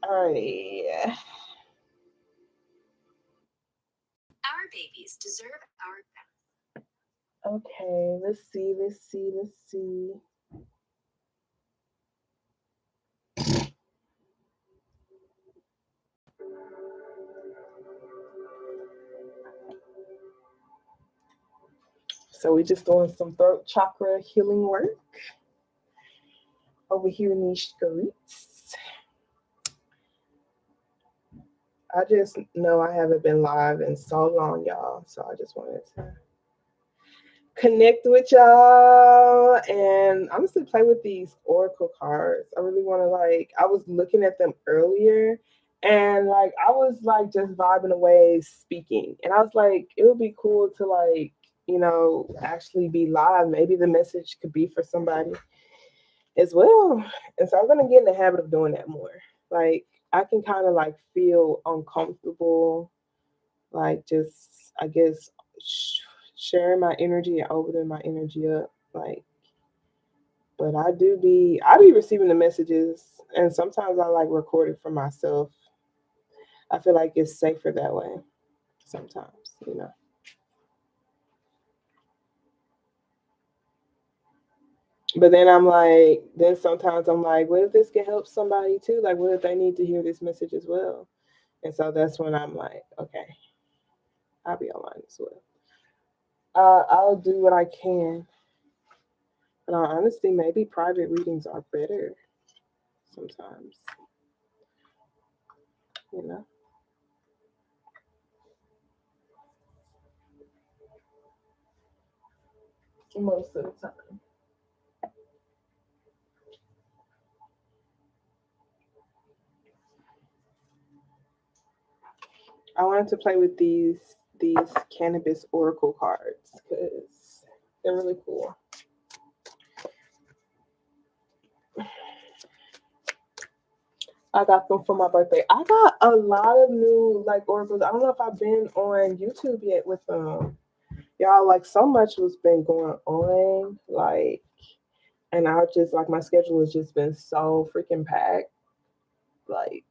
Alrighty. Our babies deserve our best. Okay, let's see. So we're just doing some throat chakra healing work over here in these streets. I just know I haven't been live in so long, y'all. So I just wanted to connect with y'all and honestly play with these oracle cards. I really want to I was looking at them earlier and I was just vibing away speaking. And I was like, it would be cool to actually be live. Maybe the message could be for somebody as well. And so I'm gonna get in the habit of doing that more. Like I can kind of feel uncomfortable, just I guess sharing my energy and opening my energy up. But I be receiving the messages, and sometimes I record it for myself. I feel like it's safer that way. Sometimes. But then sometimes I'm like, what if this can help somebody too? Like, what if they need to hear this message as well? And so that's when I'm like, okay, I'll be online as well. I'll do what I can. But honestly, maybe private readings are better sometimes, you know? Most of the time. I wanted to play with these cannabis oracle cards because they're really cool. I got them for my birthday. I got a lot of new oracles. I don't know if I've been on YouTube yet with them. Y'all, so much was been going on. And I just my schedule has just been so freaking packed, like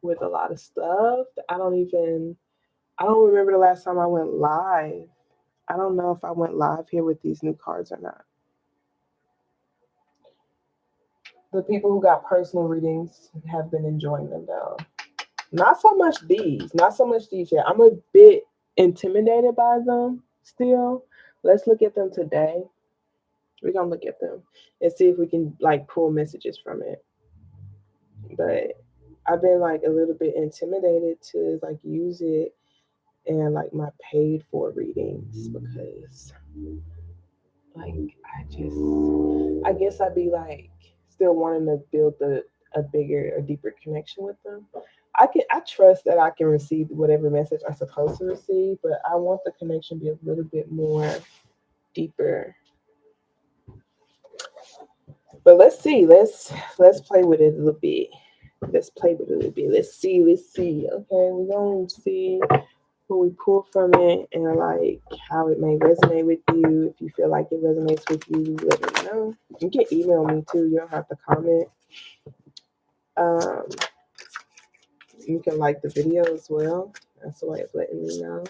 with a lot of stuff. I don't remember the last time I went live. I don't know if I went live here with these new cards or not. The people who got personal readings have been enjoying them though. Not so much these. Not so much these yet. I'm a bit intimidated by them still. Let's look at them today. We're gonna look at them and see if we can pull messages from it. But I've been a little bit intimidated to use it and my paid for readings because I guess I'd be still wanting to build a bigger or deeper connection with them. I trust that I can receive whatever message I'm supposed to receive, but I want the connection to be a little bit more deeper. But let's see. Let's play with it a little bit. Let's play with it a little bit. Let's see. Okay, we're gonna see what we pull from it and how it may resonate with you. If you feel like it resonates with you, let me know. You can email me too. You don't have to comment. Um, you can like the video as well. That's a way of letting me know.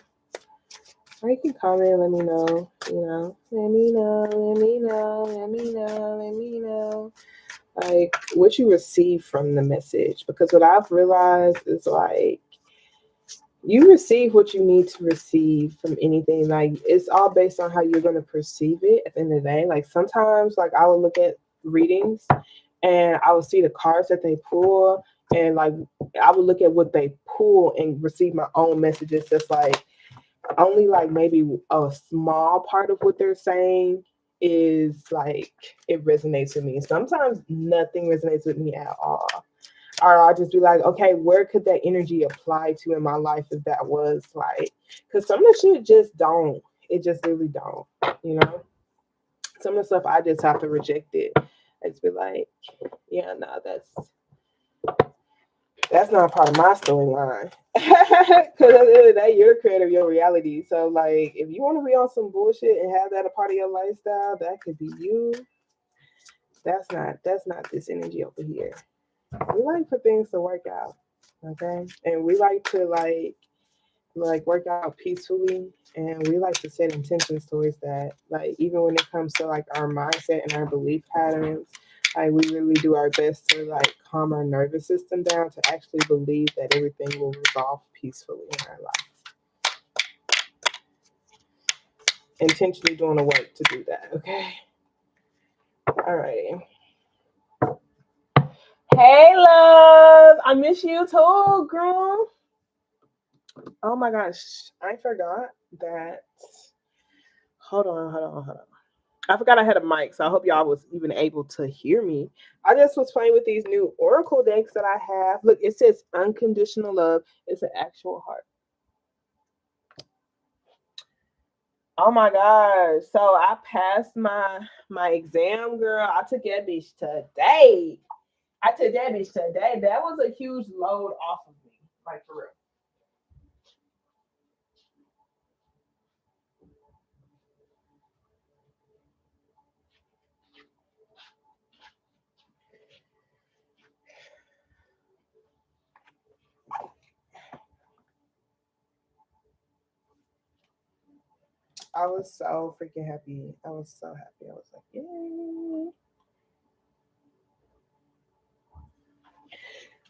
Or you can comment, let me know. Let me know, let me know, let me know, let me know. What you receive from the message. Because what I've realized is you receive what you need to receive from anything. It's all based on how you're going to perceive it at the end of the day. Sometimes I will look at readings and I will see the cards that they pull and I would look at what they pull and receive my own messages that's only maybe a small part of what they're saying is it resonates with me. Sometimes nothing resonates with me at all. Or I'll just be like, okay, where could that energy apply to in my life if that was because some of the shit just don't. It just really don't, you know? Some of the stuff I just have to reject it. I just be like, yeah, no, that's not part of my storyline. Because at the end of the day, you're the creator of your reality. So if you want to be on some bullshit and have that a part of your lifestyle, that could be you. That's not this energy over here. We like for things to work out. Okay. And we like to work out peacefully, and we like to set intentions towards that. Like even when it comes to like our mindset and our belief patterns, like we really do our best to like calm our nervous system down to actually believe that everything will resolve peacefully in our life. Intentionally doing the work to do that. Okay. All right. Hey, love. I miss you too, girl. Oh my gosh, I forgot that. Hold on. I forgot I had a mic, so I hope y'all was even able to hear me. I just was playing with these new Oracle decks that I have. Look, it says unconditional love. It's an actual heart. Oh my gosh. So I passed my exam, girl. I took that bitch today. That was a huge load off of me. Like for real. I was so freaking happy. I was so happy. I was like, yay.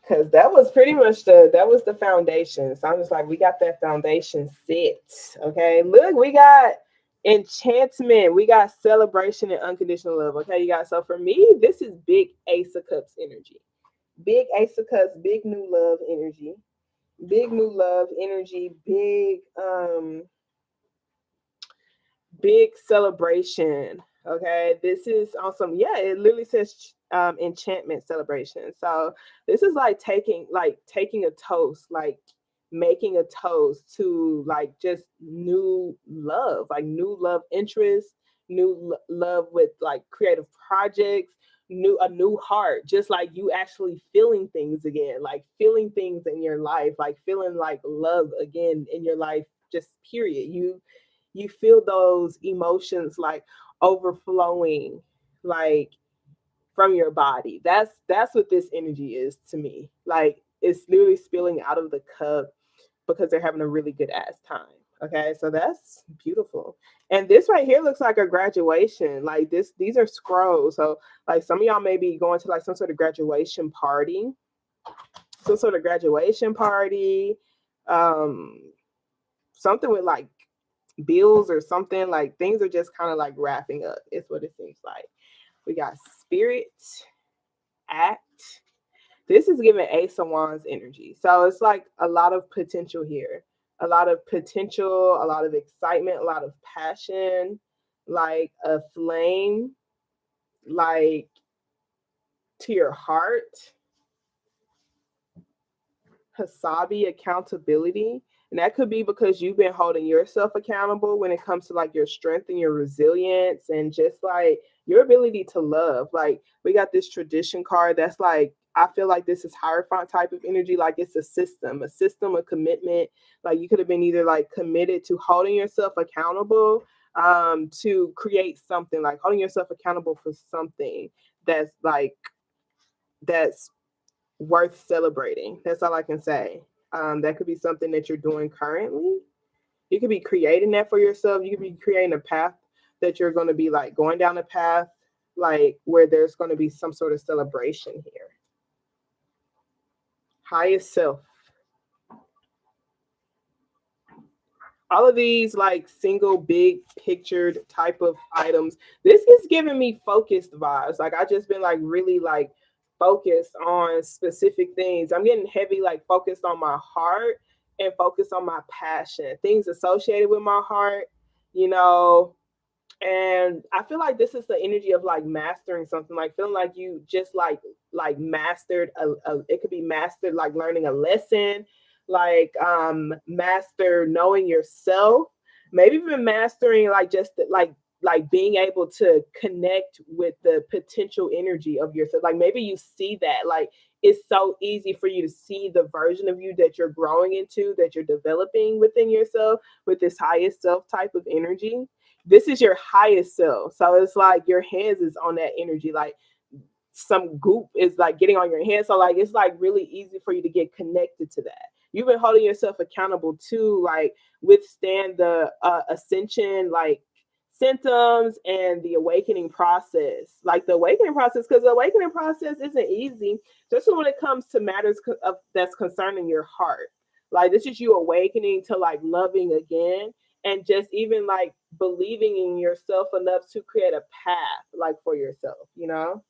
Because that was pretty much the foundation. So I'm just like, we got that foundation set. Okay. Look, we got enchantment, we got celebration and unconditional love. Okay, you got, so for me, this is big Ace of Cups energy. Big Ace of Cups, big new love energy. Big new love energy, big celebration. Okay, this is awesome. Yeah, it literally says enchantment celebration. So this is like taking a toast, like making a toast to like just new love, like new love interest, love with like creative projects, a new heart, just like you actually feeling things again, like feeling things in your life, like feeling like love again in your life, just period. You feel those emotions like overflowing, like from your body. That's what this energy is to me. Like it's literally spilling out of the cup because they're having a really good ass time. Okay, so that's beautiful. And this right here looks like a graduation. Like these are scrolls. So like some of y'all may be going to like some sort of graduation party, um, something with like bills or something. Like things are just kind of like wrapping up. It's what it seems like. We got spirit, act. This is giving Ace of Wands energy. So it's like a lot of potential here. A lot of potential, a lot of excitement, a lot of passion, like a flame, like to your heart. Hasabi, accountability. And that could be because you've been holding yourself accountable when it comes to like your strength and your resilience and just like your ability to love. Like we got this tradition card that's like, I feel like this is Hierophant type of energy. Like it's a system of commitment. Like you could have been either like committed to holding yourself accountable, to create something, like holding yourself accountable for something that's like that's worth celebrating. That's all I can say. That could be something that you're doing currently. You could be creating that for yourself. You could be creating a path that you're going to be like going down a path, like where there's going to be some sort of celebration here. Highest self. All of these like single big pictured type of items, this is giving me focused vibes. Like I just been like really like focused on specific things. I'm getting heavy like focused on my heart and focused on my passion, things associated with my heart, you know. And I feel like this is the energy of like mastering something, like feeling like you just like mastered it could be mastered like learning a lesson, like master knowing yourself, maybe even mastering like just like being able to connect with the potential energy of yourself. Like maybe you see that like it's so easy for you to see the version of you that you're growing into, that you're developing within yourself with this highest self type of energy. This is your highest self. So it's like your hands is on that energy. Like some goop is like getting on your hand. So like it's like really easy for you to get connected to that. You've been holding yourself accountable to like withstand the ascension like symptoms and the awakening process. Like the awakening process, because the awakening process isn't easy, just when it comes to matters that's concerning your heart. Like this is you awakening to like loving again and just even like believing in yourself enough to create a path like for yourself, you know?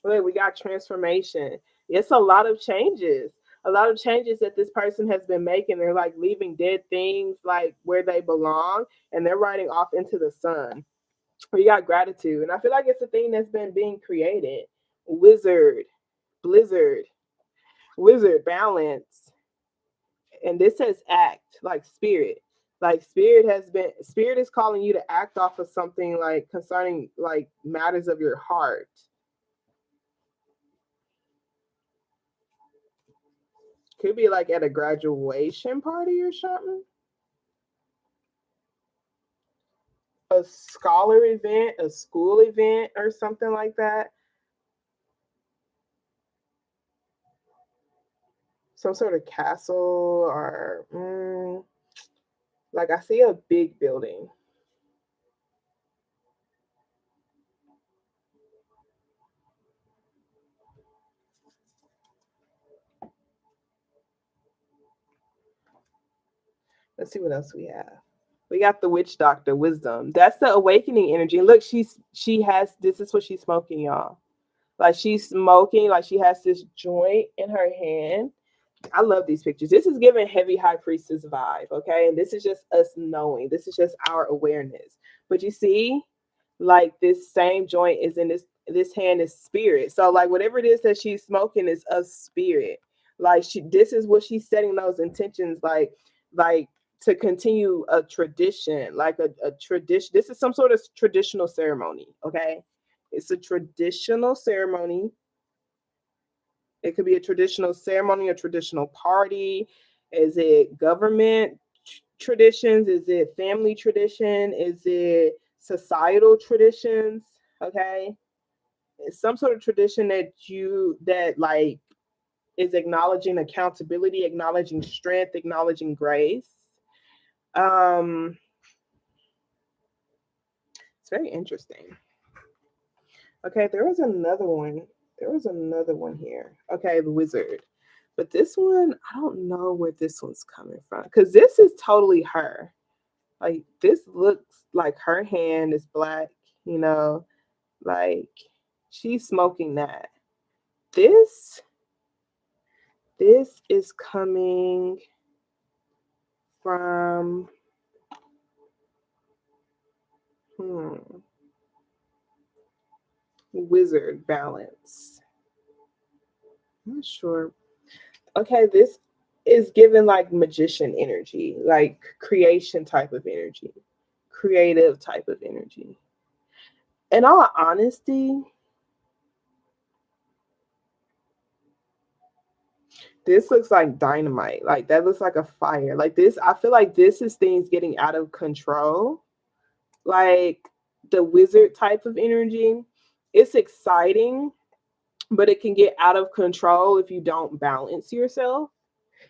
Look, we got transformation. It's a lot of changes that this person has been making. They're like leaving dead things like where they belong and they're riding off into the sun. We got gratitude. And I feel like it's a thing that's been being created. Wizard, blizzard, wizard, balance. And this says act, like spirit. Like spirit is calling you to act off of something like concerning like matters of your heart. Could be like at a graduation party or something. A scholar event, a school event, or something like that. Some sort of castle or like I see a big building. Let's see what else we have. We got the witch doctor, wisdom. That's the awakening energy. Look, she has this is what she's smoking, y'all. Like she's smoking, like she has this joint in her hand. I love these pictures. This is giving heavy high priestess vibe, okay? And this is just us knowing. This is just our awareness. But you see, like this same joint is in this hand is spirit. So like whatever it is that she's smoking is of spirit. Like this is what she's setting those intentions like to continue a tradition, like a tradition. This is some sort of traditional ceremony, okay? It's a traditional ceremony. It could be a traditional ceremony, a traditional party. Is it government traditions? Is it family tradition? Is it societal traditions? Okay. It's some sort of tradition that like is acknowledging accountability, acknowledging strength, acknowledging grace. Um, it's very interesting. Okay, there was another one. There was another one here. Okay, the wizard. But this one, I don't know where this one's coming from. Because this is totally her. Like this looks like her hand is black, you know, like she's smoking that. This this is coming from wizard balance. I'm not sure. Okay, this is given like magician energy, like creation type of energy, creative type of energy. In all honesty, this looks like dynamite. Like that looks like a fire. Like this, I feel like this is things getting out of control. Like the wizard type of energy. It's exciting, but it can get out of control if you don't balance yourself.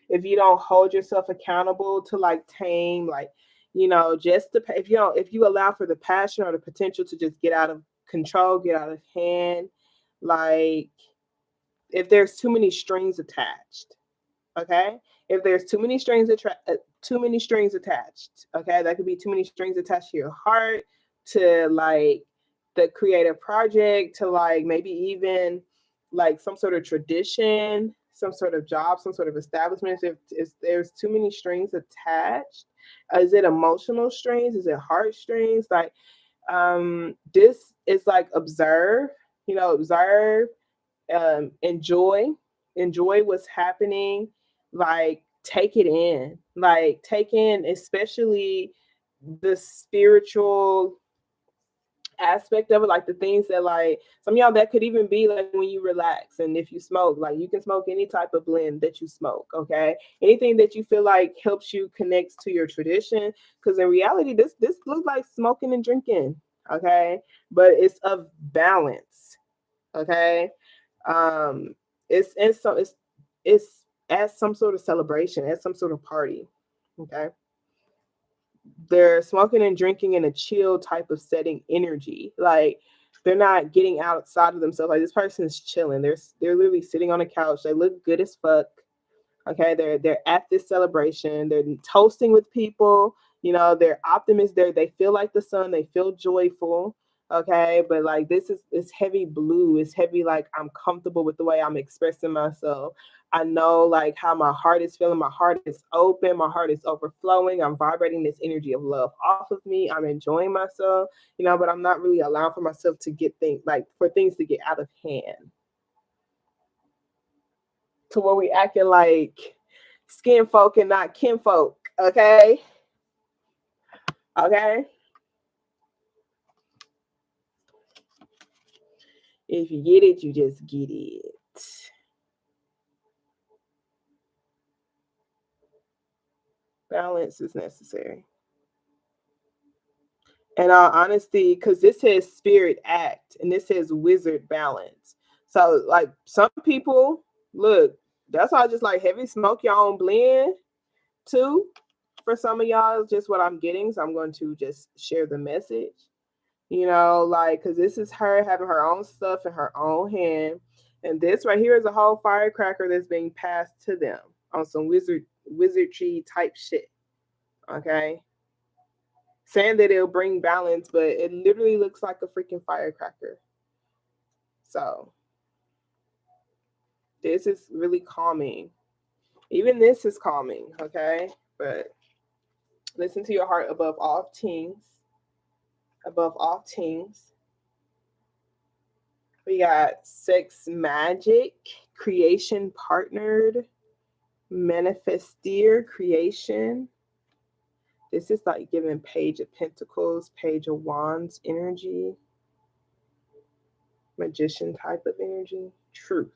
If you don't hold yourself accountable to like tame, like, you know, just the if you allow for the passion or the potential to just get out of control, get out of hand, like if there's too many strings attached, okay? If there's too many strings attached, okay? That could be too many strings attached to your heart, to like the creative project, to like maybe even like some sort of tradition, some sort of job, some sort of establishment. If there's too many strings attached, is it emotional strings? Is it heart strings? Like this is like observe, you know, observe, enjoy what's happening, like take in especially the spiritual aspect of it, like the things that like some of y'all that could even be like when you relax. And if you smoke, like you can smoke any type of blend that you smoke, okay? Anything that you feel like helps you connect to your tradition, because in reality this looks like smoking and drinking, okay? But it's of balance, okay? It's in some it's at some sort of celebration, at some sort of party. Okay. They're smoking and drinking in a chill type of setting energy. Like they're not getting outside of themselves. Like this person is chilling. They're literally sitting on a couch. They look good as fuck. Okay, they're at this celebration. They're toasting with people. They're optimists. They feel like the sun. They feel joyful. Okay, but like this is it's heavy blue. It's heavy. Like I'm comfortable with the way I'm expressing myself. I know like how my heart is feeling. My heart is open. My heart is overflowing. I'm vibrating this energy of love off of me. I'm enjoying myself. But I'm not really allowing for myself to get things like for things to get out of hand to where we acting like skin folk and not kinfolk. Okay. Okay. If you get it, you just get it. Balance is necessary. In all honesty, because this says spirit act and this says wizard balance. So, like, some people, look, that's why I just like heavy smoke your own blend too. For some of y'all, just what I'm getting. So, I'm going to just share the message. Like, because this is her having her own stuff in her own hand. And this right here is a whole firecracker that's being passed to them on some wizardry type shit. Okay. Saying that it'll bring balance, but it literally looks like a freaking firecracker. So this is really calming. Even this is calming, okay? But listen to your heart above all things. Above all things. We got sex magic, creation partnered, manifestir, creation. This is like giving Page of Pentacles, Page of Wands energy, magician type of energy, truth.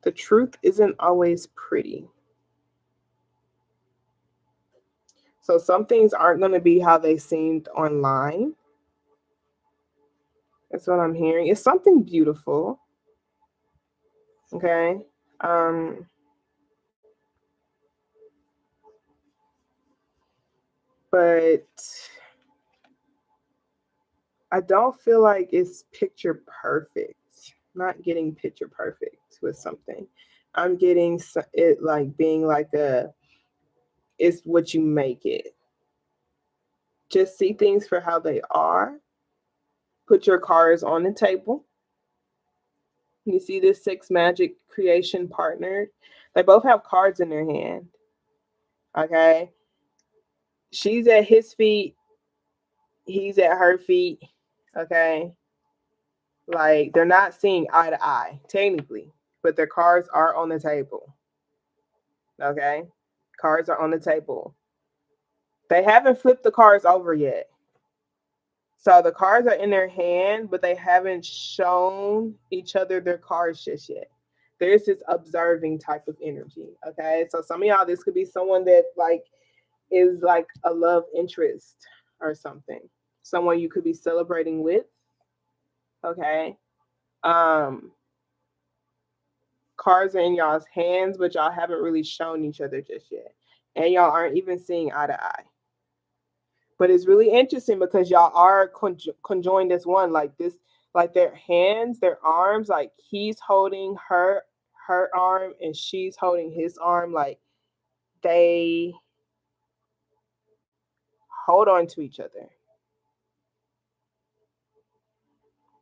The truth isn't always pretty. So some things aren't going to be how they seemed online. That's what I'm hearing. It's something beautiful. Okay. But I don't feel like it's picture perfect. I'm not getting picture perfect with something. I'm getting it like being like it's what you make it. Just see things for how they are. Put your cards on the table. You see this sex magic creation partner. They both have cards in their hand. Okay. She's at his feet. He's at her feet. Okay. Like they're not seeing eye to eye, technically, but their cards are on the table. Okay. Cards are on the table. They haven't flipped the cards over yet. So the cards are in their hand, but they haven't shown each other their cards just yet. There's this observing type of energy. Okay. So some of y'all, this could be someone that like is like a love interest or something. Someone you could be celebrating with. Okay. Cards are in y'all's hands, but y'all haven't really shown each other just yet. And y'all aren't even seeing eye to eye. But it's really interesting because y'all are conjoined as one, like this, like their hands, their arms, like he's holding her arm and she's holding his arm, like they hold on to each other.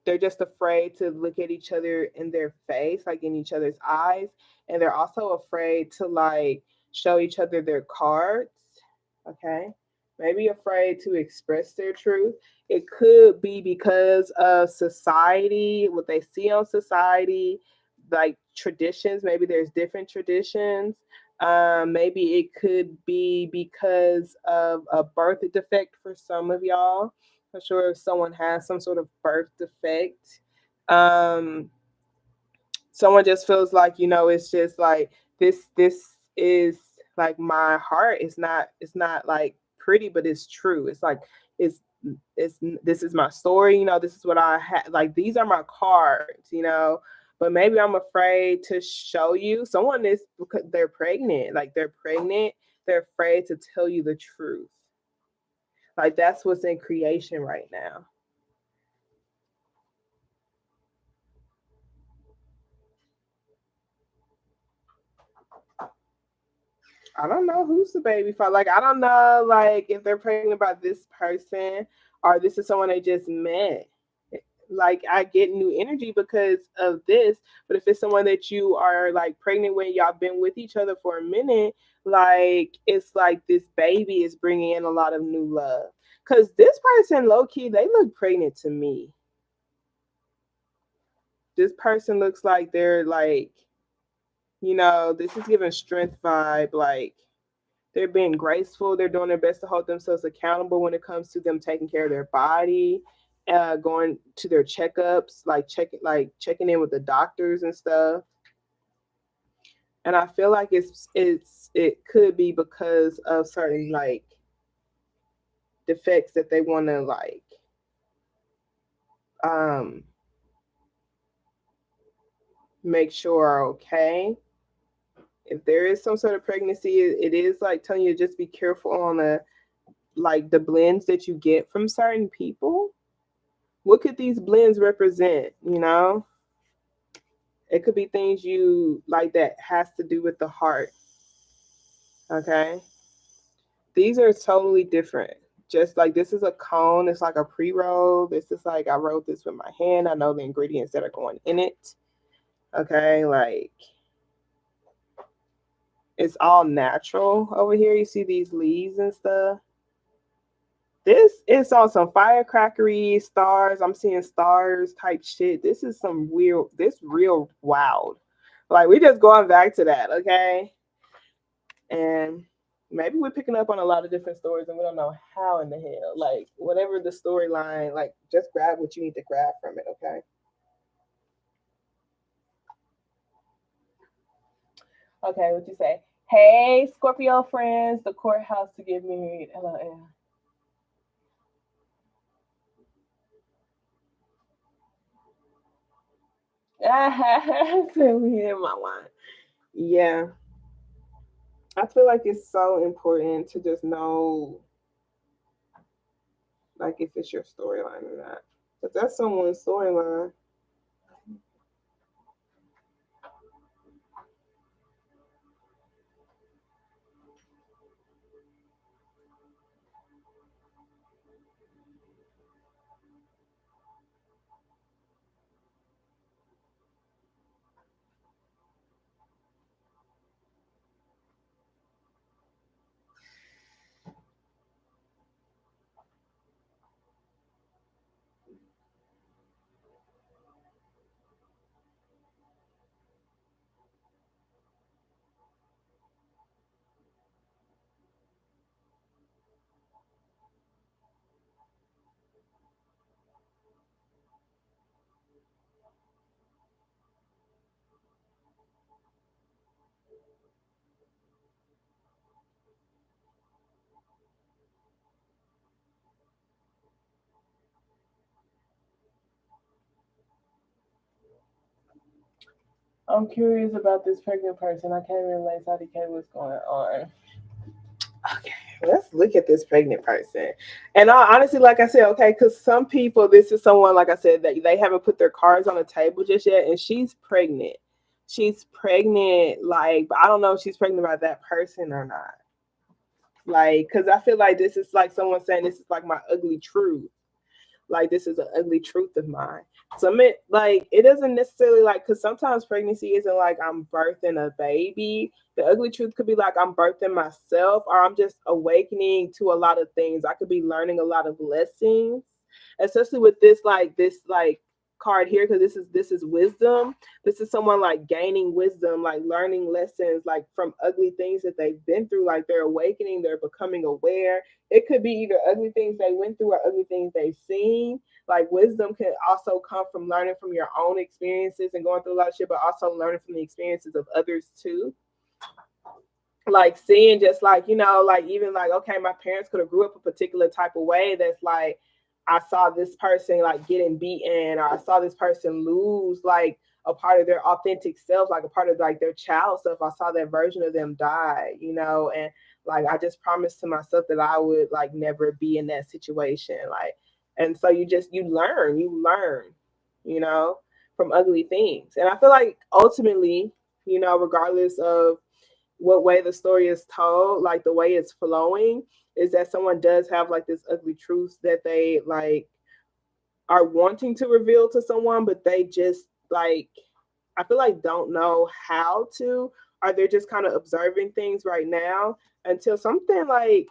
They're just afraid to look at each other in their face, like in each other's eyes, and they're also afraid to like show each other their cards. Okay. Maybe afraid to express their truth. It could be because of society, what they see on society, like traditions. Maybe there's different traditions. Maybe it could be because of a birth defect for some of y'all. I'm sure if someone has some sort of birth defect, someone just feels like, it's just like this is like my heart is not, it's not like pretty, but it's true. It's like it's this is my story, this is what I had, like these are my cards. But maybe I'm afraid to show you someone is because they're pregnant, they're afraid to tell you the truth. Like that's what's in creation right now. I don't know who's the baby father. Like I don't know, like if they're pregnant about this person or this is someone they just met. Like I get new energy because of this, but if it's someone that you are like pregnant with, y'all been with each other for a minute, like it's like this baby is bringing in a lot of new love. Cause this person, low key, they look pregnant to me. This person looks like they're like, this is giving strength vibe, like they're being graceful. They're doing their best to hold themselves accountable when it comes to them taking care of their body, going to their checkups, like checking in with the doctors and stuff. And I feel like it could be because of certain like defects that they want to like um make sure are okay. If there is some sort of pregnancy, it is like telling you to just be careful on the blends that you get from certain people. What could these blends represent? It could be things you like that has to do with the heart. Okay. These are totally different. Just like this is a cone, it's like a pre roll. This is like I wrote this with my hand. I know the ingredients that are going in it. Okay. Like it's all natural over here. You see these leaves and stuff. This is on some firecrackery stars. I'm seeing stars type shit. This is some real, this real wild. Like we just going back to that, okay? And maybe we're picking up on a lot of different stories and we don't know how in the hell. Like whatever the storyline, like just grab what you need to grab from it, okay? Okay, what you say? Hey, Scorpio friends, the courthouse to get married. LOL. So we in my line. Yeah. I feel like it's so important to just know like if it's your storyline or not. If that's someone's storyline, I'm curious about this pregnant person. I can't relate how to what's going on. Okay, let's look at this pregnant person. And honestly, like I said, okay, because some people, this is someone, like I said, that they haven't put their cards on the table just yet, and she's pregnant. She's pregnant, like, but I don't know if she's pregnant by that person or not. Like, because I feel like this is like someone saying this is like my ugly truth. Like this is an ugly truth of mine. So like it doesn't necessarily like because sometimes pregnancy isn't like I'm birthing a baby. The ugly truth could be like I'm birthing myself or I'm just awakening to a lot of things. I could be learning a lot of lessons, especially with this card here because this is wisdom. This is someone like gaining wisdom, like learning lessons like from ugly things that they've been through, like they're awakening, they're becoming aware. It could be either ugly things they went through or ugly things they've seen. Like wisdom can also come from learning from your own experiences and going through a lot of shit, but also learning from the experiences of others too. like seeing just like, like even like, okay, my parents could have grew up a particular type of way that's like I saw this person like getting beaten, or I saw this person lose like a part of their authentic self, like a part of like their child self. I saw that version of them die, and like I just promised to myself that I would like never be in that situation. Like, and so you learn, you know, from ugly things. And I feel like ultimately, regardless of what way the story is told, like the way it's flowing, is that someone does have like this ugly truth that they like are wanting to reveal to someone, but they just like, I feel like don't know how to, or they're just kind of observing things right now until something like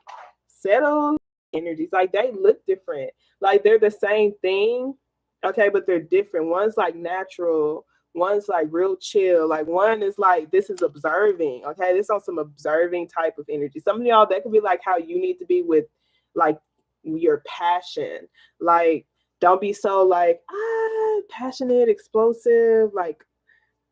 settles. Energies like they look different, like they're the same thing, okay, but they're different. One's like natural, one's like real chill, like one is like this is observing, okay, this on some observing type of energy. Some of y'all, that could be like how you need to be with like your passion. Like don't be so like passionate, explosive, like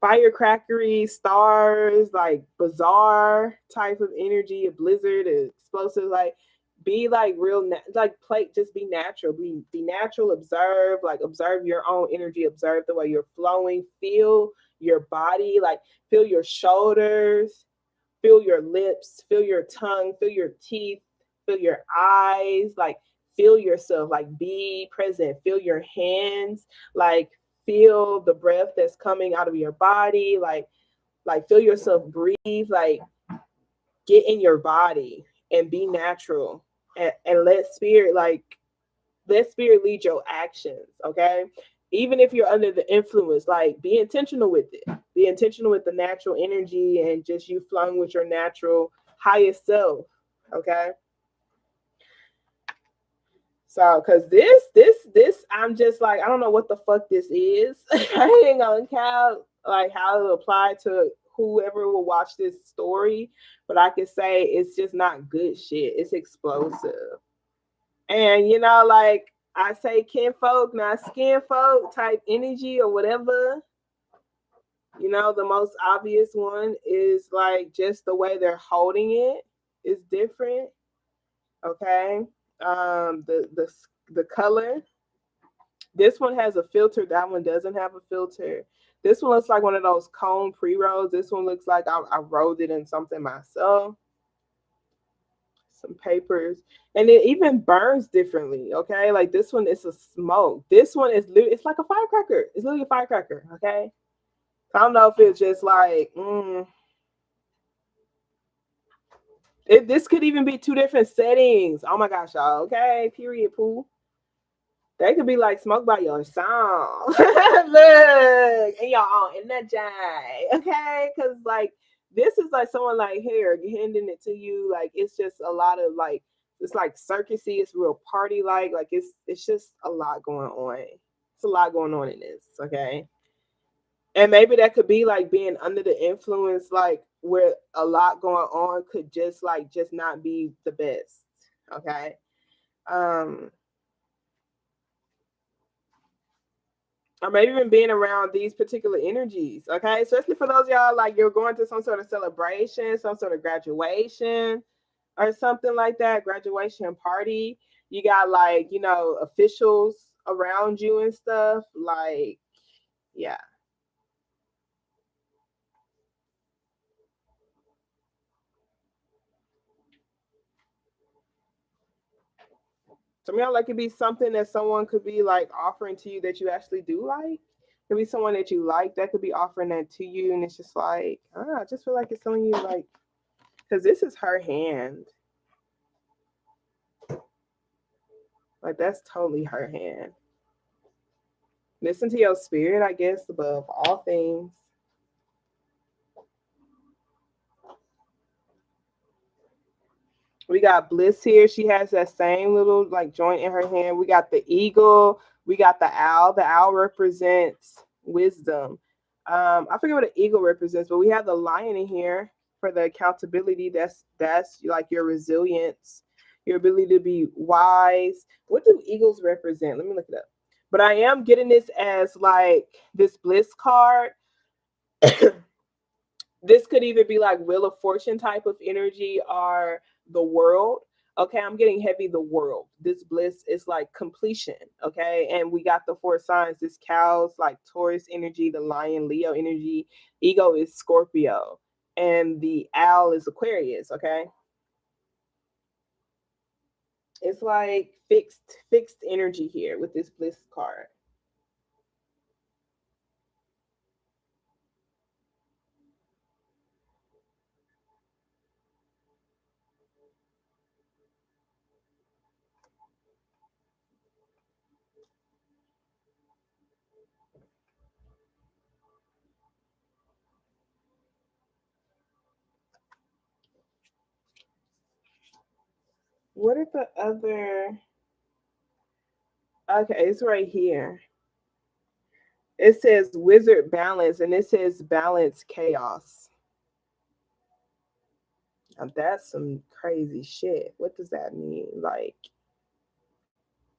firecrackery, stars, like bizarre type of energy, a blizzard, explosive. Like be like real, like play, just be natural, be natural. Observe, like observe your own energy, observe the way you're flowing, feel your body, like feel your shoulders, feel your lips, feel your tongue, feel your teeth, feel your eyes, like feel yourself, like be present, feel your hands, like feel the breath that's coming out of your body, like feel yourself breathe, like get in your body and be natural, and let spirit lead your actions, okay? Even if you're under the influence, like be intentional with it. Be intentional with the natural energy and just you flowing with your natural highest self, okay? So, cause this, I'm just like, I don't know what the fuck this is. I ain't gonna count like how it'll apply to whoever will watch this story, but I can say it's just not good shit. It's explosive. And like I say, kinfolk, not skin folk type energy or whatever. The most obvious one is like just the way they're holding it is different. Okay. The color. This one has a filter. That one doesn't have a filter. This one looks like one of those cone pre-rolls. This one looks like I rolled it in something myself. Some papers, and it even burns differently. Okay, like this one is a smoke. This one is it's like a firecracker. It's literally a firecracker. Okay, I don't know if it's just like this could even be two different settings. Oh my gosh, y'all. Okay, period. Pooh. They could be like smoked by your song. Look, and y'all on energy. Okay, because like this is like someone like here handing it to you. Like it's just a lot of like it's like circusy. It's real party like it's just a lot going on. It's a lot going on in this. Okay, and maybe that could be like being under the influence, like where a lot going on could just not be the best. Okay. Um or maybe even being around these particular energies, okay? Especially for those of y'all like you're going to some sort of celebration, some sort of graduation or something like that, graduation party. You got like, officials around you and stuff. Like, yeah. To me, I like it be something that someone could be like offering to you that you actually do like. It could be someone that you like that could be offering that to you, and it's just like, I just feel like it's someone you like, because this is her hand. Like that's totally her hand. Listen to your spirit, I guess, above all things. We got Bliss here. She has that same little like joint in her hand. We got the eagle. We got the owl. The owl represents wisdom. I forget what the eagle represents, but we have the lion in here for the accountability. That's like your resilience, your ability to be wise. What do eagles represent? Let me look it up. But I am getting this as like this bliss card This could either be like Wheel of Fortune type of energy or the world. Okay, I'm getting heavy the world. This bliss is like completion. Okay, and we got the four signs. This cow's like Taurus energy, the lion Leo energy, ego is Scorpio, and the owl is Aquarius. Okay, it's like fixed energy here with this bliss card. What are the other? Okay, it's right here. It says wizard balance and it says balance chaos. Now that's some crazy shit. What does that mean? Like,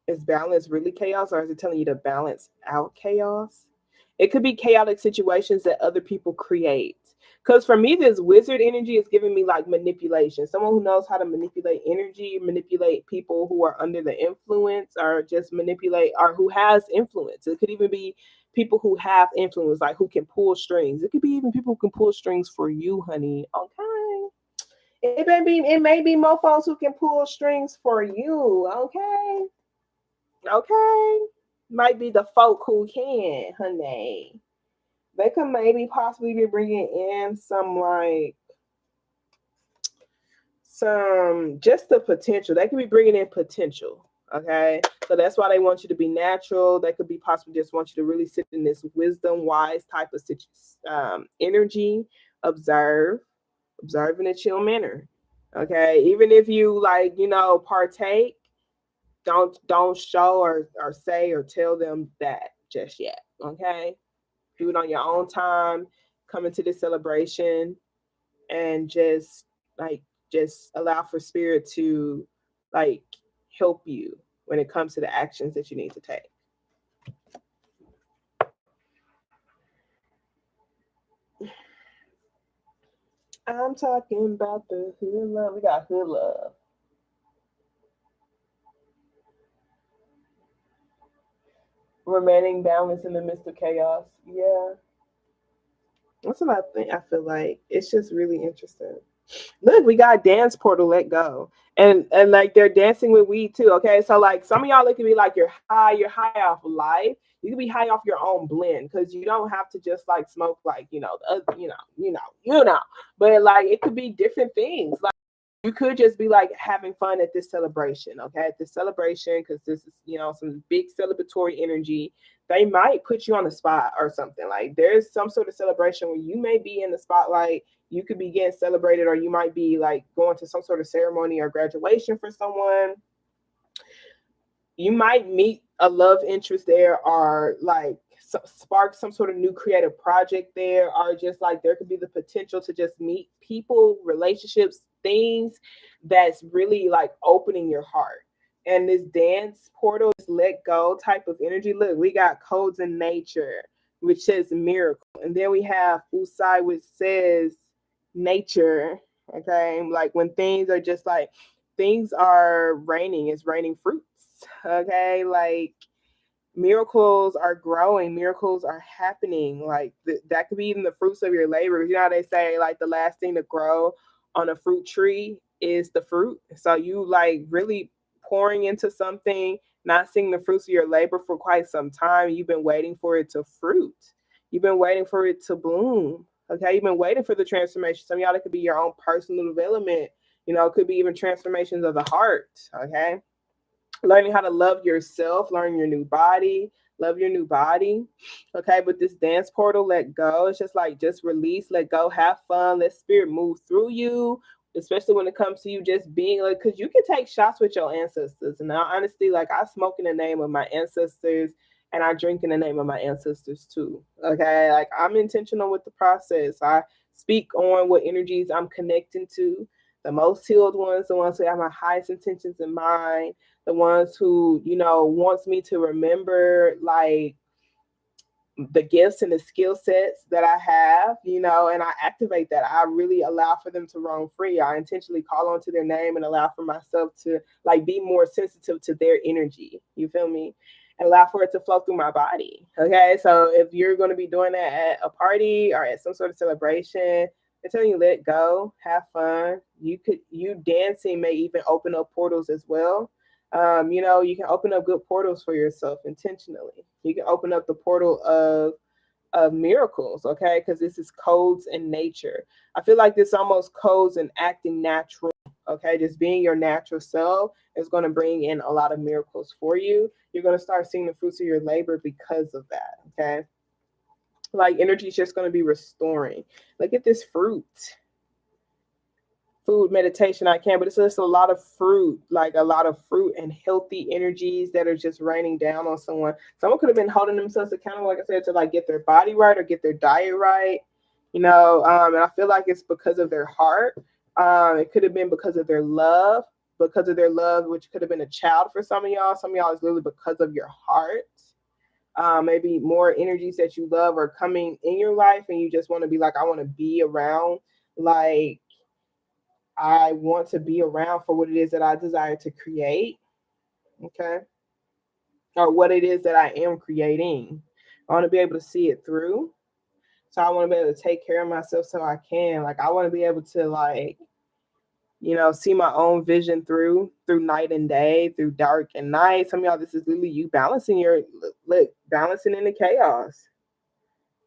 is balance really chaos or is it telling you to balance out chaos? It could be chaotic situations that other people create. Because for me, this wizard energy is giving me like manipulation. Someone who knows how to manipulate energy, manipulate people who are under the influence, or just manipulate, or who has influence. It could even be people who have influence, like who can pull strings. It could be even people who can pull strings for you, honey. Okay. It may be mofos who can pull strings for you. Okay. Okay. Might be the folk who can, honey. They could maybe possibly be bringing in some just the potential. They could be bringing in potential. Okay. So that's why they want you to be natural. They could be possibly just want you to really sit in this wisdom, wise type of energy, observe in a chill manner. Okay. Even if you like, partake, don't show or say or tell them that just yet. Okay. Do it on your own time. Come into this celebration and like just allow for spirit to like help you when it comes to the actions that you need to take. I'm talking about the hood love. We got hood love. Remaining balance in the midst of chaos. Yeah. That's what I think. I feel like it's just really interesting. Look, we got dance portal let go. And like they're dancing with weed too. Okay. So like some of y'all it can be like you're high off life. You can be high off your own blend because you don't have to just like smoke like, but like it could be different things. Like you could just be like having fun at this celebration, okay? At this celebration, because this is, some big celebratory energy. They might put you on the spot or something. Like there's some sort of celebration where you may be in the spotlight, you could be getting celebrated, or you might be like going to some sort of ceremony or graduation for someone. You might meet a love interest there, or like spark some sort of new creative project there, or just like there could be the potential to just meet people, relationships, things that's really like opening your heart. And this dance portal is let go type of energy. Look, we got codes in nature, which says miracle, and then we have usai, which says nature. Okay, like when things are just like things are raining, it's raining fruits. Okay, like miracles are growing, miracles are happening. Like that could be even the fruits of your labor. You know how they say like the last thing to grow on a fruit tree is the fruit. So you like really pouring into something, not seeing the fruits of your labor for quite some time. You've been waiting for it to fruit. You've been waiting for it to bloom. Okay, you've been waiting for the transformation. Some of y'all, it could be your own personal development. It could be even transformations of the heart. Okay, learning how to love yourself, learn your new body, love your new body. Okay, but this dance portal, let go. It's just like just release, let go, have fun, let spirit move through you, especially when it comes to you just being like, because you can take shots with your ancestors. And now, honestly, like I smoke in the name of my ancestors and I drink in the name of my ancestors too. Okay, like I'm intentional with the process. I speak on what energies I'm connecting to. The most healed ones, the ones who have my highest intentions in mind, the ones who wants me to remember like the gifts and the skill sets that I have, and I activate that. I really allow for them to roam free. I intentionally call onto their name and allow for myself to like be more sensitive to their energy. You feel me? And allow for it to flow through my body. Okay. So if you're going to be doing that at a party or at some sort of celebration, I'm telling you, let go, have fun. You dancing may even open up portals as well. You can open up good portals for yourself intentionally. You can open up the portal of miracles, okay? Because this is codes in nature. I feel like this almost codes and acting natural, okay? Just being your natural self is going to bring in a lot of miracles for you. You're going to start seeing the fruits of your labor because of that, okay? Like energy is just going to be restoring. Look at this fruit. Food meditation I can, but it's just a lot of fruit, like a lot of fruit and healthy energies that are just raining down on someone. Someone could have been holding themselves accountable, like I said, to like get their body right or get their diet right, and I feel like it's because of their heart. It could have been because of their love, which could have been a child for some of y'all. Some of y'all is literally because of your heart. Maybe more energies that you love are coming in your life and you just want to be like, I want to be around, like I want to be around for what it is that I desire to create, okay? Or what it is that I am creating. I want to be able to see it through. So I want to be able to take care of myself so I can. Like I want to be able to see my own vision through night and day, through dark and night. Some of y'all, this is literally you balancing balancing in the chaos.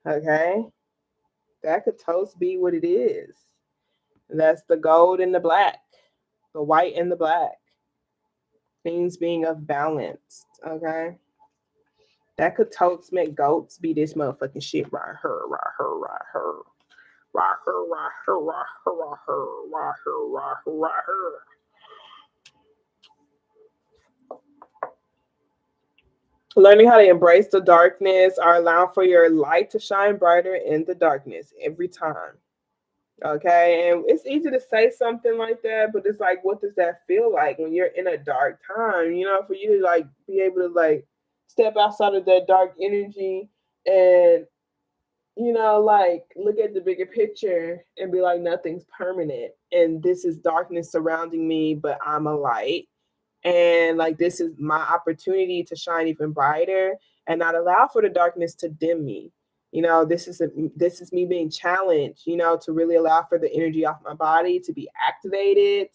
Okay? That could toast be what it is. That's the gold and the black, the white and the black. Things being of balance, okay? That could totes make goats be this motherfucking shit right her, right her, right her. Right her, right her, right her, right her, right her, right her, right her. Learning how to embrace the darkness or allow for your light to shine brighter in the darkness every time. Okay, and it's easy to say something like that, but it's like, what does that feel like when you're in a dark time? For you to like be able to like step outside of that dark energy and like look at the bigger picture and be like, nothing's permanent, and this is darkness surrounding me, but I'm a light, and like this is my opportunity to shine even brighter and not allow for the darkness to dim me. This is me being challenged, to really allow for the energy off my body to be activated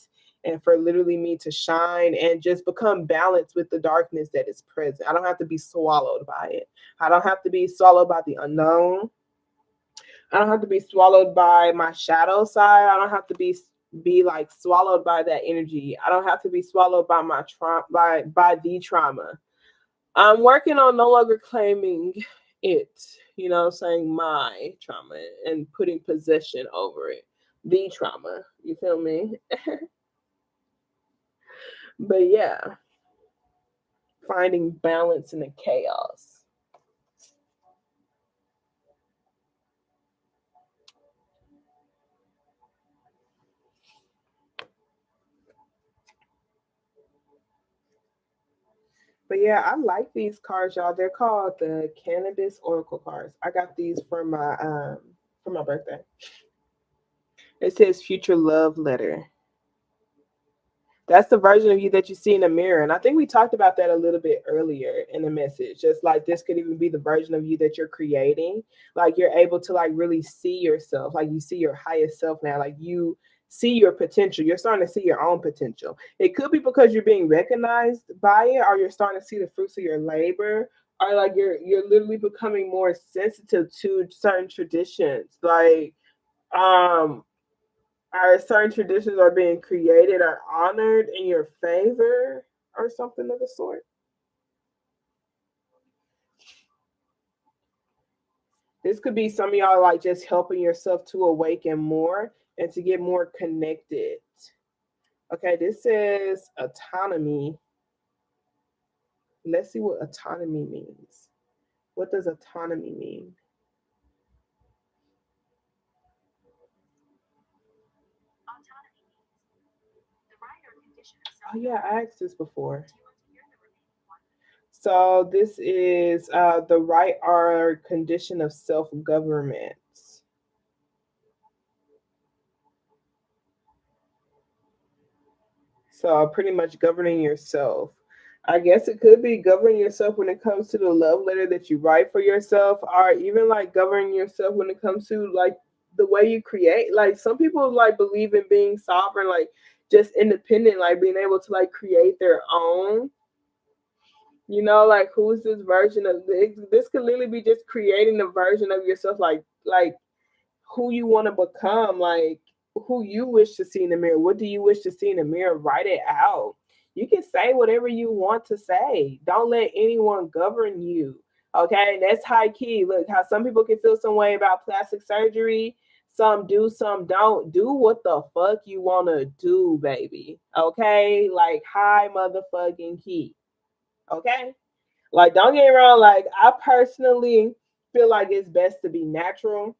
and for literally me to shine and just become balanced with the darkness that is present. I don't have to be swallowed by it. I don't have to be swallowed by the unknown. I don't have to be swallowed by my shadow side. I don't have to be like swallowed by that energy. I don't have to be swallowed by my trauma, by the trauma. I'm working on no longer claiming it, saying my trauma and putting possession over it. The trauma. You feel me? But yeah, finding balance in the chaos. But yeah, I like these cards, y'all. They're called the Cannabis Oracle cards. I got these for my birthday. It says future love letter. That's the version of you that you see in the mirror. And I think we talked about that a little bit earlier in the message. Just like this could even be the version of you that you're creating. Like you're able to like really see yourself. Like you see your highest self now. Like you see your potential. You're starting to see your own potential. It could be because you're being recognized by it, or you're starting to see the fruits of your labor, or like you're literally becoming more sensitive to certain traditions. Like um our certain traditions are being created or honored in your favor or something of the sort. This could be some of y'all like just helping yourself to awaken more and to get more connected. Okay, this says autonomy. Let's see what autonomy means. What does autonomy mean? Autonomy means the right or condition of Oh yeah, self-government. I asked this before. Do you want to hear the remaining one? So this is the right or condition of self-government. So pretty much governing yourself. I guess it could be governing yourself when it comes to the love letter that you write for yourself, or even like governing yourself when it comes to like the way you create. Like some people like believe in being sovereign, like just independent, like being able to like create their own. Like who's this version of this could literally be just creating a version of yourself, like who you want to become, like who you wish to see in the mirror. What do you wish to see in the mirror? Write it out. You can say whatever you want to say. Don't let anyone govern you. Okay, that's high key. Look how some people can feel some way about plastic surgery. Some do, some don't. Do what the fuck you want to do, baby. Okay, like high motherfucking key. Okay, like don't get me wrong. Like I personally feel like it's best to be natural,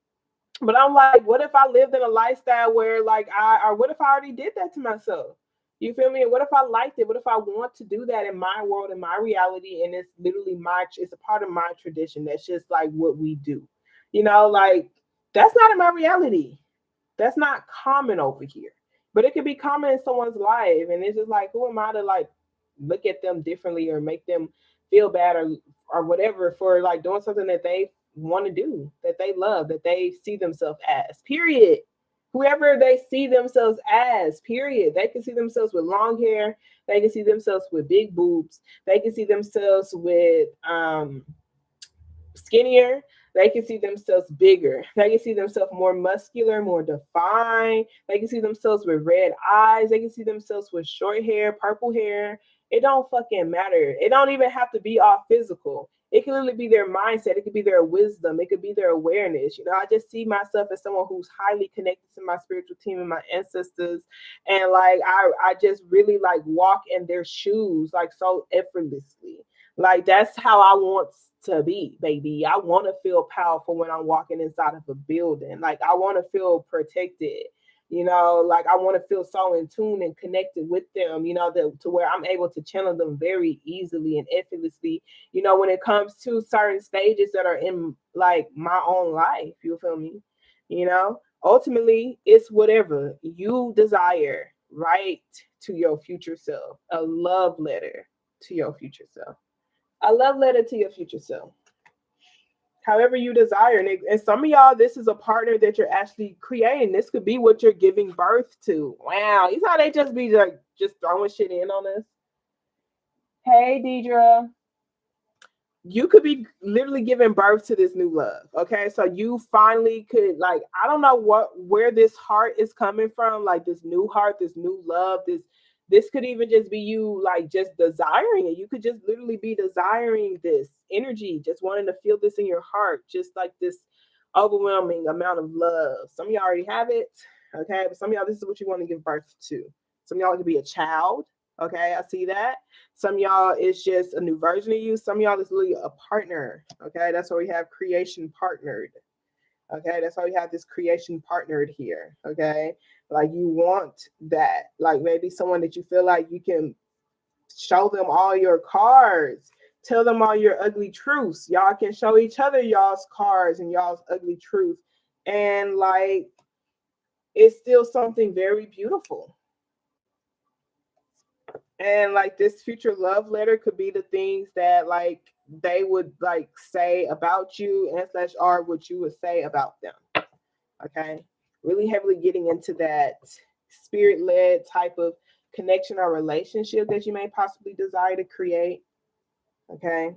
but I'm like, what if I lived in a lifestyle where like or what if I already did that to myself? You feel me? And what if I liked it? What if I want to do that in my world, in my reality, and it's literally it's a part of my tradition. That's just like what we do. Like that's not in my reality. That's not common over here. But it could be common in someone's life. And it's just like, who am I to like look at them differently or make them feel bad or whatever for like doing something that they want to do, that they love, that they see themselves as. Period. Whoever they see themselves as, period. They can see themselves with long hair, they can see themselves with big boobs, they can see themselves with skinnier, they can see themselves bigger, they can see themselves more muscular, more defined, they can see themselves with red eyes, they can see themselves with short hair, purple hair. It don't fucking matter. It don't even have to be all physical. It can literally be their mindset, it could be their wisdom, it could be their awareness. I just see myself as someone who's highly connected to my spiritual team and my ancestors, and like I just really like walk in their shoes like so effortlessly. Like that's how I want to be, baby. I want to feel powerful when I'm walking inside of a building. Like I want to feel protected. Like I want to feel so in tune and connected with them, to where I'm able to channel them very easily and effortlessly, when it comes to certain stages that are in like my own life. You feel me? Ultimately, it's whatever you desire, right? To your future self, a love letter to your future self. A love letter to your future self. However you desire. And some of y'all, this is a partner that you're actually creating. This could be what you're giving birth to. Wow. You know how they just be like just throwing shit in on us? Hey, Deidre. You could be literally giving birth to this new love. Okay. So you finally could, like, I don't know where this heart is coming from, like this new heart, this new love, this could even just be you like just desiring it. You could just literally be desiring this energy, just wanting to feel this in your heart, just like this overwhelming amount of love. Some of y'all already have it. Okay. But some of y'all, this is what you want to give birth to. Some of y'all could be a child. Okay, I see that. Some of y'all is just a new version of you. Some of y'all is really a partner. Okay, that's why we have creation partnered. Okay, that's why we have this creation partnered here. Okay, like you want that, like maybe someone that you feel like you can show them all your cards, tell them all your ugly truths. Y'all can show each other y'all's cards and y'all's ugly truth, and like it's still something very beautiful. And like this future love letter could be the things that like they would like say about you and slash are what you would say about them. Okay, really heavily getting into that spirit-led type of connection or relationship that you may possibly desire to create. Okay,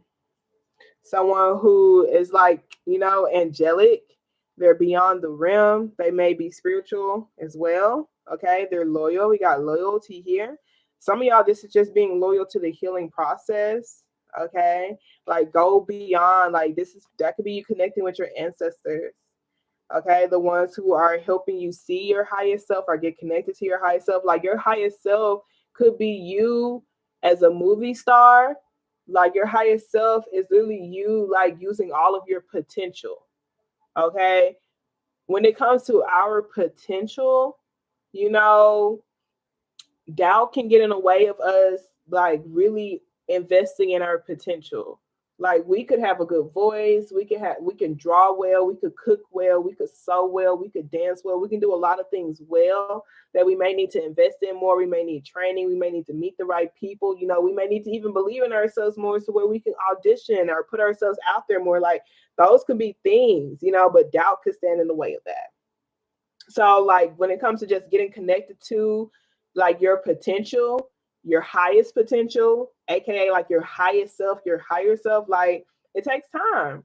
someone who is like, angelic, they're beyond the rim, they may be spiritual as well. Okay, they're loyal. We got loyalty here. Some of y'all, this is just being loyal to the healing process. Okay, like go beyond, like that could be you connecting with your ancestors. Okay, the ones who are helping you see your highest self or get connected to your highest self. Like your highest self could be you as a movie star. Like your highest self is literally you like using all of your potential. Okay, when it comes to our potential, you know doubt can get in the way of us like really investing in our potential. Like we could have a good voice, we can draw well, we could cook well, we could sew well, we could dance well, we can do a lot of things well that we may need to invest in more. We may need training, we may need to meet the right people, we may need to even believe in ourselves more so where we can audition or put ourselves out there more. Like those could be things, but doubt could stand in the way of that. So like when it comes to just getting connected to like your potential, your highest potential, aka like your highest self, your higher self, like it takes time.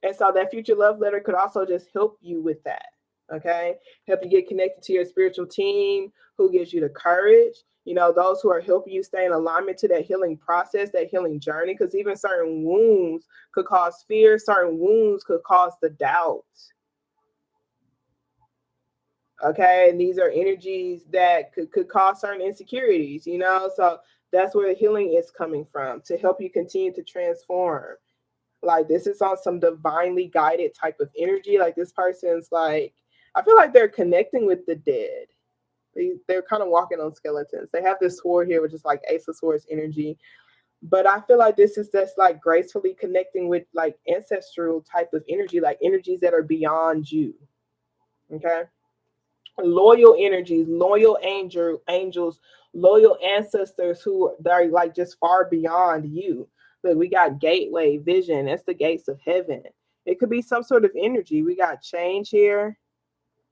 And so that future love letter could also just help you with that. Okay. Help you get connected to your spiritual team who gives you the courage, those who are helping you stay in alignment to that healing process, that healing journey. Because even certain wounds could cause fear, certain wounds could cause the doubt. Okay, and these are energies that could cause certain insecurities, so that's where the healing is coming from, to help you continue to transform. Like this is on some divinely guided type of energy. Like this person's like, I feel like they're connecting with the dead. They're kind of walking on skeletons. They have this sword here, which is like Ace of Swords energy, but I feel like this is just like gracefully connecting with like ancestral type of energy, like energies that are beyond you. Okay, loyal energies, loyal angels, loyal ancestors who are like just far beyond you. Look, we got gateway vision. That's the gates of heaven. It could be some sort of energy. We got change here.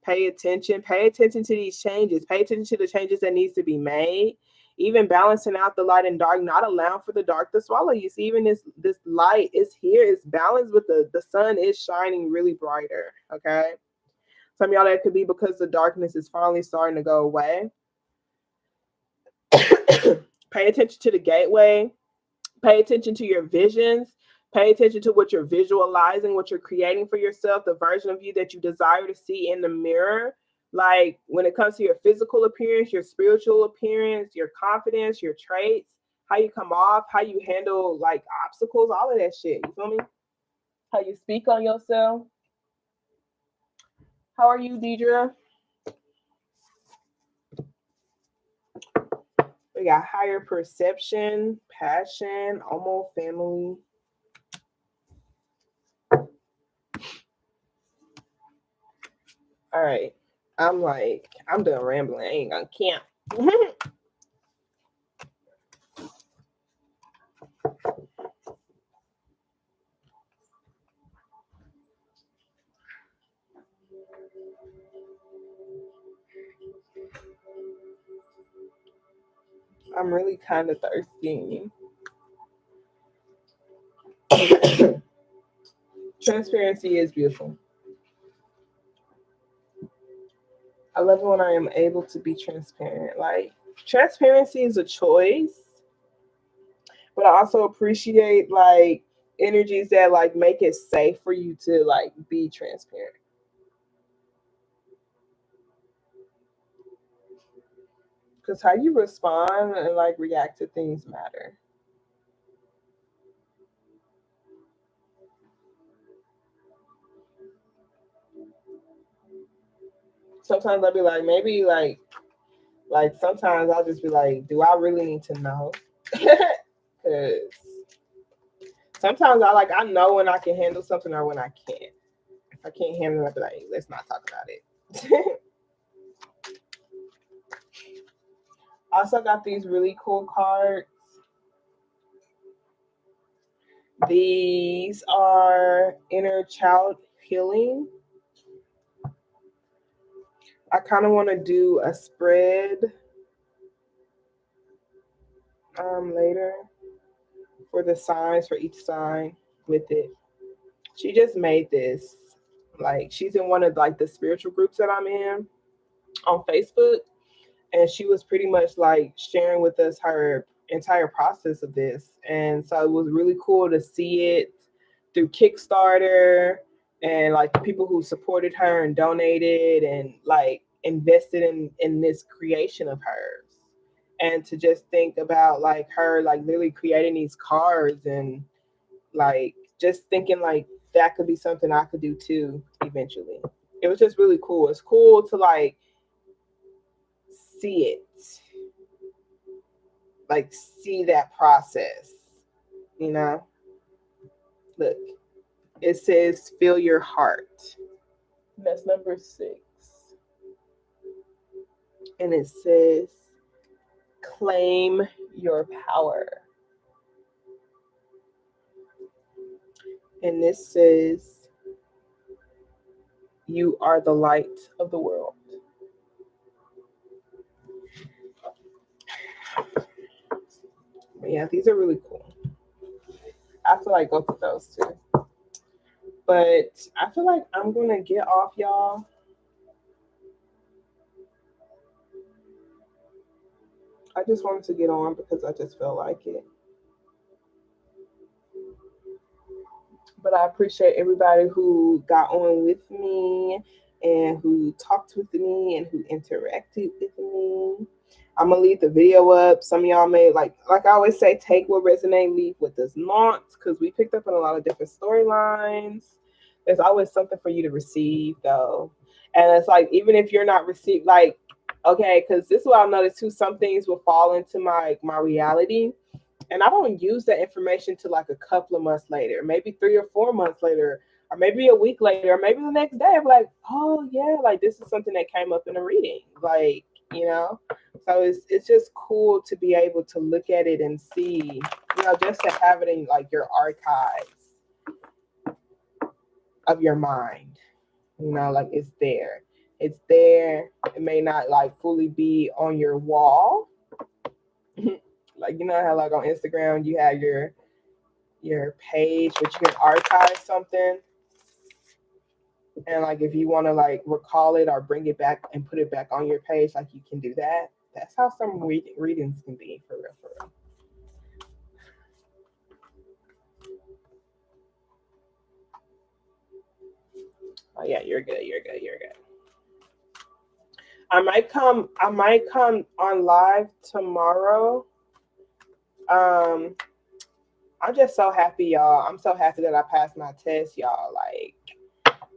Pay attention. Pay attention to these changes. Pay attention to the changes that needs to be made. Even balancing out the light and dark, not allowing for the dark to swallow you. See, even this light is here. It's balanced, but the sun is shining really brighter. Okay. Some of y'all, that could be because the darkness is finally starting to go away. Pay attention to the gateway. Pay attention to your visions. Pay attention to what you're visualizing, what you're creating for yourself, the version of you that you desire to see in the mirror. Like when it comes to your physical appearance, your spiritual appearance, your confidence, your traits, how you come off, how you handle like obstacles, all of that shit. You feel me? How you speak on yourself. How are you, Deidre? We got higher perception, passion, almost family. All right. I'm done rambling. I ain't gonna camp. I'm really kind of thirsty. Transparency is beautiful. I love it when I am able to be transparent. Like transparency is a choice, but I also appreciate like energies that like make it safe for you to like be transparent. Because how you respond and like react to things matter. Sometimes I'll be like, maybe like sometimes I'll just be like, do I really need to know? Because sometimes I know when I can handle something or when I can't. If I can't handle it, I'll be like, let's not talk about it. Also got these really cool cards. These are inner child healing. I kind of want to do a spread later for the signs for each sign with it. She just made this. Like she's in one of like the spiritual groups that I'm in on Facebook, and she was pretty much like sharing with us her entire process of this. And so it was really cool to see it through Kickstarter and like the people who supported her and donated and like invested in this creation of hers. And to just think about like her like literally creating these cards and like just thinking like that could be something I could do too eventually. It was just really cool. It's cool to like see it. like see that process, you know. Look, it says feel your heart. That's number 6. And it says claim your power. And this says you are the light of the world. But yeah, these are really cool. I feel like both of those too. But I feel like I'm gonna get off, y'all. I just wanted to get on because I just felt like it. But I appreciate everybody who got on with me and who talked with me and who interacted with me. I'm gonna leave the video up. Some of y'all may like I always say, take what resonates, leave what does not, because we picked up on a lot of different storylines. There's always something for you to receive though. And it's like, even if you're not received, like, okay, because this is what I've noticed too, some things will fall into my reality. And I don't use that information to like a couple of months later, maybe 3 or 4 months later, or maybe a week later, or maybe the next day. I'm like, oh yeah, like this is something that came up in a reading, like, you know. So it's just cool to be able to look at it and see, you know, just to have it in like your archives of your mind, you know, like it's there. It's there. It may not like fully be on your wall. Like, you know how like on Instagram you have your page, but you can archive something. And like if you want to like recall it or bring it back and put it back on your page, like you can do that. That's how some readings can be, for real, for real. Oh yeah, you're good, you're good, you're good. I might come on live tomorrow. I'm just so happy, y'all. I'm so happy that I passed my test, y'all. Like,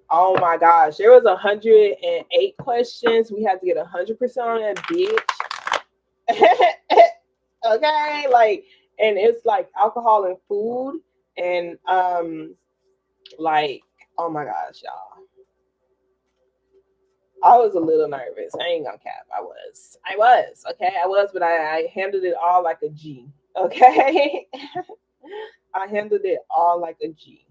oh my gosh, there was 108 questions. We had to get 100% on that bitch. Okay, like, and it's like alcohol and food, and like, oh my gosh, y'all. I was a little nervous. I ain't gonna cap. I was. Okay, I was, but I handled it all like a G. Okay, I handled it all like a G.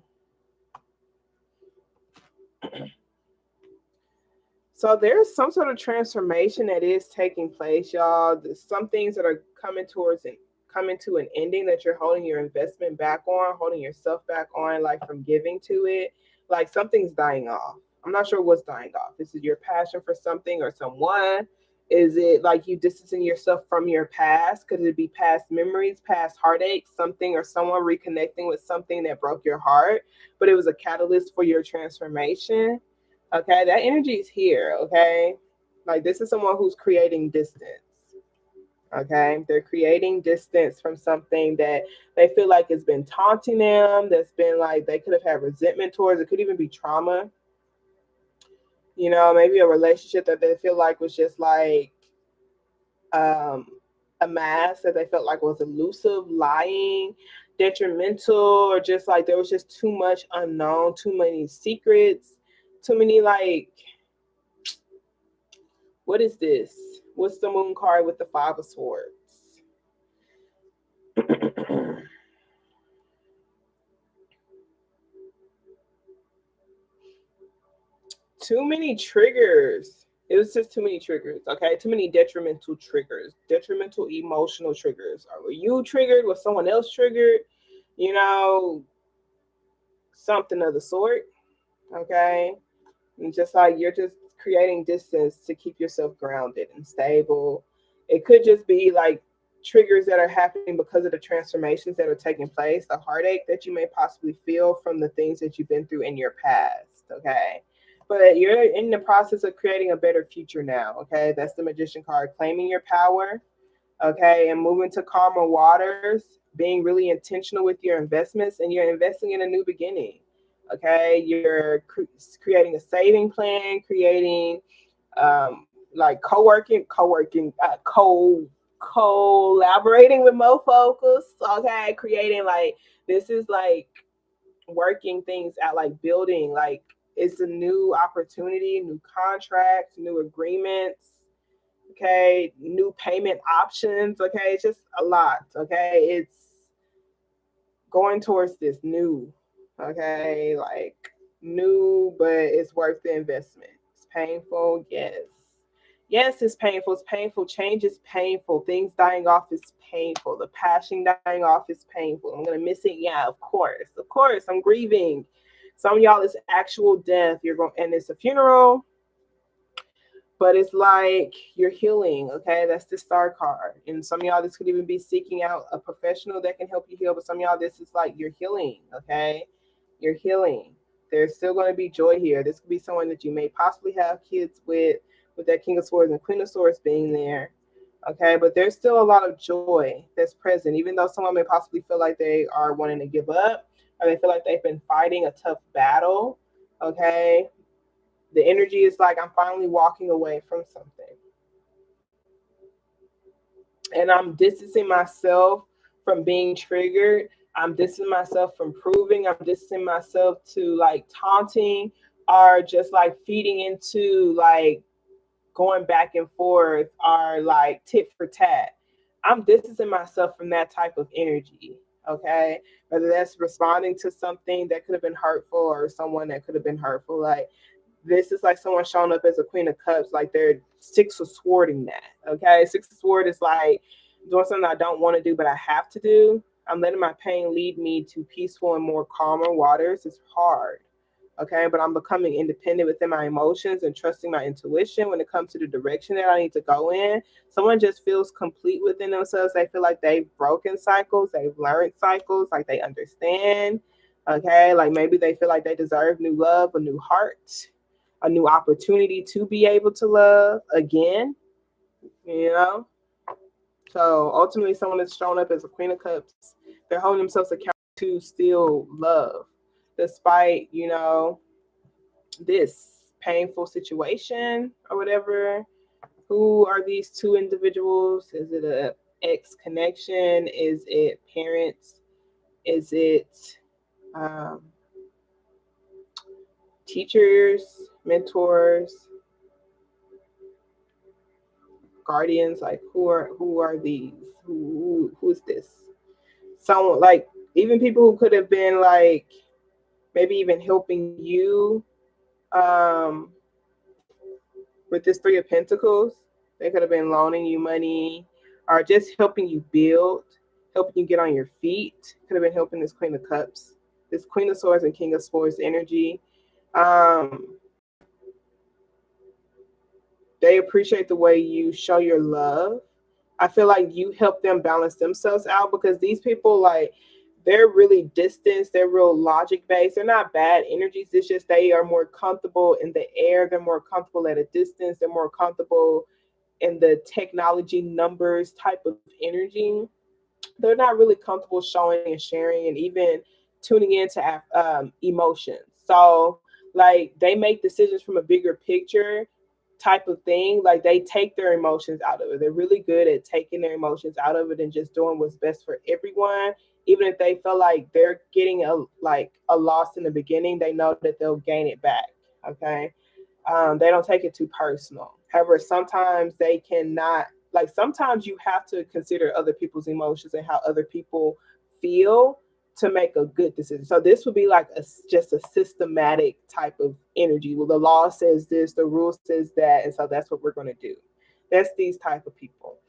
So there's some sort of transformation that is taking place, y'all. There's some things that are coming to an ending that you're holding your investment back on, holding yourself back on, like from giving to it. Like something's dying off. I'm not sure what's dying off. Is it your passion for something or someone? Is it like you distancing yourself from your past? Could it be past memories, past heartaches, something or someone reconnecting with something that broke your heart, but it was a catalyst for your transformation? Okay, that energy is here. Okay, like this is someone who's creating distance. Okay, they're creating distance from something that they feel like has been taunting them, that's been like they could have had resentment towards. It could even be trauma, you know, maybe a relationship that they feel like was just like um, a mask that they felt like was elusive, lying, detrimental, or just like there was just too much unknown, too many secrets, too many like, what is this? What's the moon card with the 5 of Swords? Too many triggers. It was just too many triggers, okay? Too many detrimental triggers, detrimental emotional triggers. Were you triggered? Was someone else triggered? You know, something of the sort, okay? And just like you're just creating distance to keep yourself grounded and stable. It could just be like triggers that are happening because of the transformations that are taking place, the heartache that you may possibly feel from the things that you've been through in your past, okay? But you're in the process of creating a better future now, okay? That's the Magician card, claiming your power, okay? And moving to calmer waters, being really intentional with your investments, and you're investing in a new beginning, okay? You're creating a saving plan, creating like co-working, collaborating with mofocus, okay, creating like this is like working things out, like building, like it's a new opportunity, new contracts, new agreements, okay, new payment options, okay, it's just a lot, okay, it's going towards this new, okay, like new, but it's worth the investment. It's painful, yes. Yes, it's painful. It's painful. Change is painful. Things dying off is painful. The passion dying off is painful. I'm gonna miss it. Yeah, of course. Of course. I'm grieving. Some of y'all it's actual death. You're going and it's a funeral, but it's like you're healing. Okay, that's the star card. And some of y'all this could even be seeking out a professional that can help you heal. But some of y'all this is like you're healing. Okay, you're healing. There's still going to be joy here. This could be someone that you may possibly have kids with that King of Swords and Queen of Swords being there. Okay, but there's still a lot of joy that's present, even though someone may possibly feel like they are wanting to give up or they feel like they've been fighting a tough battle. Okay, the energy is like I'm finally walking away from something. And I'm distancing myself from being triggered. I'm distancing myself from proving. I'm distancing myself to like taunting or just like feeding into like going back and forth or like tit for tat. I'm distancing myself from that type of energy. Okay. Whether that's responding to something that could have been hurtful or someone that could have been hurtful. Like this is like someone showing up as a Queen of Cups, like they're Six of Swording that. Okay. Six of Sword is like doing something I don't want to do, but I have to do. I'm letting my pain lead me to peaceful and more calmer waters. It's hard. Okay, but I'm becoming independent within my emotions and trusting my intuition when it comes to the direction that I need to go in. Someone just feels complete within themselves. They feel like they've broken cycles, they've learned cycles, like they understand. Okay, like maybe they feel like they deserve new love, a new heart, a new opportunity to be able to love again, you know? So ultimately, someone that's shown up as a Queen of Cups, they're holding themselves accountable to still love, despite, this painful situation or whatever. Who are these two individuals? Is it a ex connection? Is it parents? Is it um, teachers, mentors, guardians? Like who are these? Who is this? Someone like even people who could have been like maybe even helping you um, with this Three of Pentacles. They could have been loaning you money or just helping you build, helping you get on your feet. Could have been helping this Queen of Cups, this Queen of Swords and King of Swords energy. Um, they appreciate the way you show your love. I feel like you help them balance themselves out because these people, like, they're really distanced. They're real logic based. They're not bad energies. It's just they are more comfortable in the air. They're more comfortable at a distance. They're more comfortable in the technology numbers type of energy. They're not really comfortable showing and sharing and even tuning into emotions. So, like, they make decisions from a bigger picture type of thing. Like, they take their emotions out of it. They're really good at taking their emotions out of it and just doing what's best for everyone. Even if they feel like they're getting a loss in the beginning, they know that they'll gain it back. Okay, they don't take it too personal. However, sometimes they cannot, like, sometimes you have to consider other people's emotions and how other people feel to make a good decision. So this would be like just a systematic type of energy. Well, the law says this, the rule says that, and so that's what we're going to do. That's these type of people.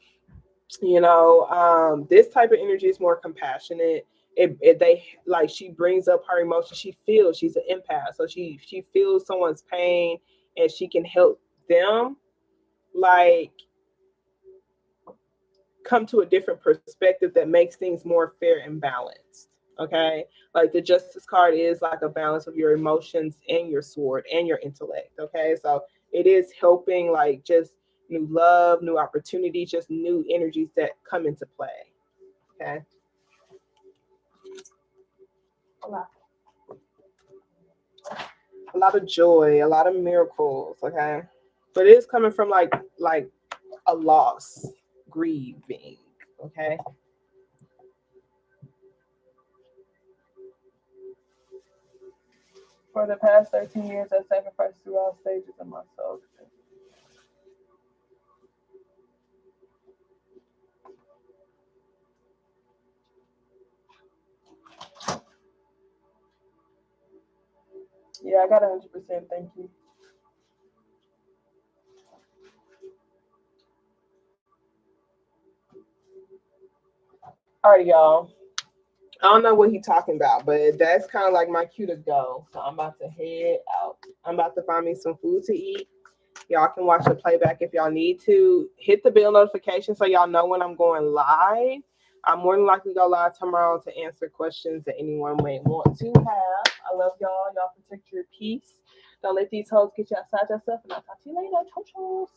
This type of energy is more compassionate. They like she brings up her emotions. She feels she's an empath, so she feels someone's pain and she can help them like come to a different perspective that makes things more fair and balanced. Okay, like the Justice card is like a balance of your emotions and your sword and your intellect. Okay, so it is helping like just new love, new opportunities, just new energies that come into play. Okay. A lot of joy, a lot of miracles. Okay. But it is coming from like a loss, grieving. Okay. For the past 13 years, I sacrificed throughout stages of my soul. Yeah, I got 100%. Thank you. All right, y'all. I don't know what he's talking about, but that's kind of like my cue to go. So I'm about to head out. I'm about to find me some food to eat. Y'all can watch the playback if y'all need to. Hit the bell notification so y'all know when I'm going live. I'm more than likely go live tomorrow to answer questions that anyone may want to have. I love y'all. Y'all protect your peace. Don't let these hoes get you outside yourself. And I'll talk to you later. Chos.